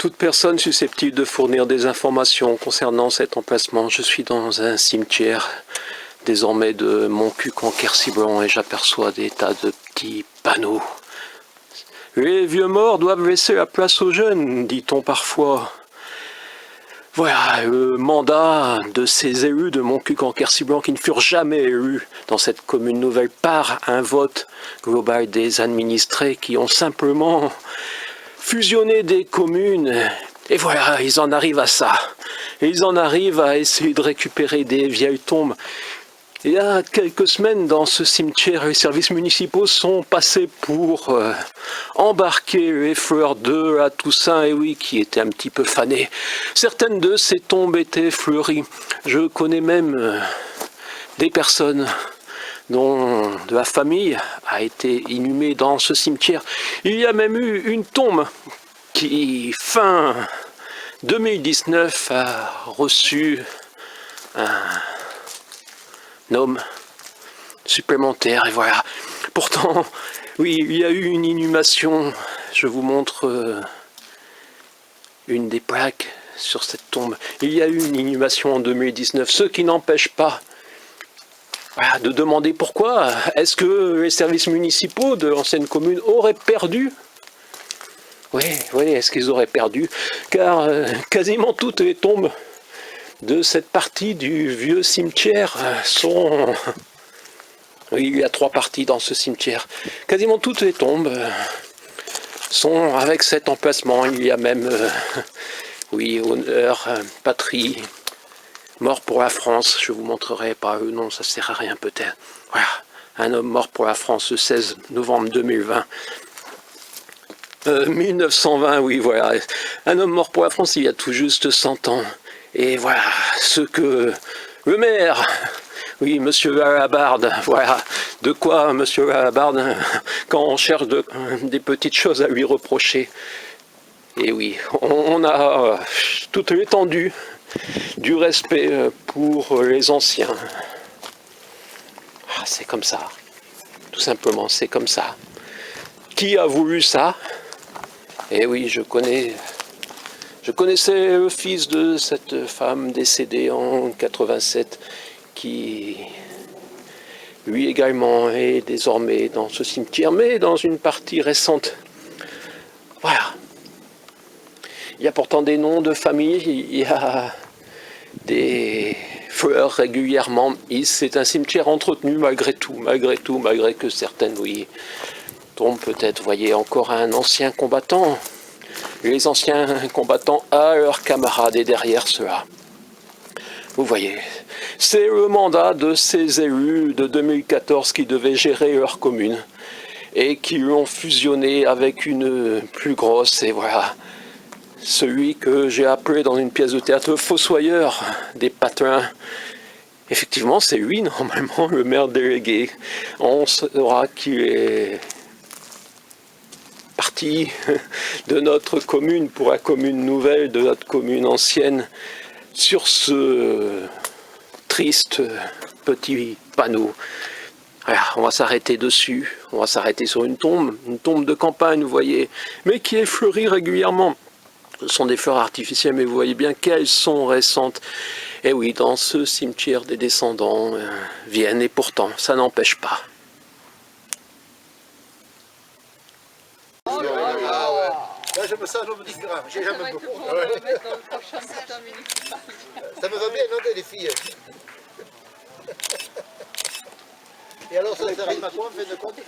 Toute personne susceptible de fournir des informations concernant cet emplacement. Je suis dans un cimetière désormais de Montcuq-en-Quercy-Blanc et j'aperçois des tas de petits panneaux. Les vieux morts doivent laisser la place aux jeunes, dit-on parfois. Voilà le mandat de ces élus de Montcuq-en-Quercy-Blanc qui ne furent jamais élus dans cette commune nouvelle par un vote global des administrés qui ont simplement fusionné des communes. Et voilà, ils en arrivent à ça. Ils en arrivent à essayer de récupérer des vieilles tombes. Il y a quelques semaines, dans ce cimetière, les services municipaux sont passés pour embarquer les fleurs de la Toussaint, et oui, qui étaient un petit peu fanées. Certaines de ces tombes étaient fleuries. Je connais même des personnes dont de la famille a été inhumée dans ce cimetière. Il y a même eu une tombe qui, fin 2019, a reçu un homme supplémentaire, et voilà. Pourtant, oui, il y a eu une inhumation. Je vous montre une des plaques sur cette tombe. Il y a eu une inhumation en 2019, ce qui n'empêche pas de demander pourquoi. Est-ce que les services municipaux de l'ancienne commune auraient perdu? Oui, est-ce qu'ils auraient perdu? Car quasiment toutes les tombes de cette partie du vieux cimetière sont... Oui, il y a 3 parties dans ce cimetière. Quasiment toutes les tombes sont avec cet emplacement. Il y a même, oui, honneur, patrie, mort pour la France. Je vous montrerai pas le nom, ça sert à rien peut-être. Voilà, un homme mort pour la France le 16 novembre 2020. 1920, oui, voilà. Un homme mort pour la France il y a tout juste 100 ans. Et voilà, ce que le maire, oui, monsieur Lalabarde, voilà, de quoi monsieur Lalabarde, quand on cherche des petites choses à lui reprocher. Et oui, on a toute l'étendue du respect pour les anciens. Ah, c'est comme ça, tout simplement, c'est comme ça. Qui a voulu ça? Et oui, je connaissais le fils de cette femme décédée en 87 qui, lui également, est désormais dans ce cimetière, mais dans une partie récente. Voilà. Il y a pourtant des noms de famille, il y a des fleurs régulièrement. C'est un cimetière entretenu malgré tout, malgré que certaines, oui, tombent peut-être, vous voyez, encore un ancien combattant. Les anciens combattants à leurs camarades et derrière cela. Vous voyez, c'est le mandat de ces élus de 2014 qui devaient gérer leur commune et qui l'ont fusionné avec une plus grosse, et voilà, celui que j'ai appelé dans une pièce de théâtre le fossoyeur des patelins. Effectivement, c'est lui, normalement, le maire délégué. On saura qu'il est parti de notre commune pour la commune nouvelle, de notre commune ancienne, sur ce triste petit panneau. Voilà, on va s'arrêter dessus, on va s'arrêter sur une tombe de campagne, vous voyez, mais qui est fleurie régulièrement. Ce sont des fleurs artificielles, mais vous voyez bien qu'elles sont récentes. Et oui, dans ce cimetière des descendants viennent, et pourtant, ça n'empêche pas. Là, je me sens un homme différent, j'ai jamais beaucoup. Ça me va bien, non, les filles. Et alors, ça rime à quoi, en fin de compte?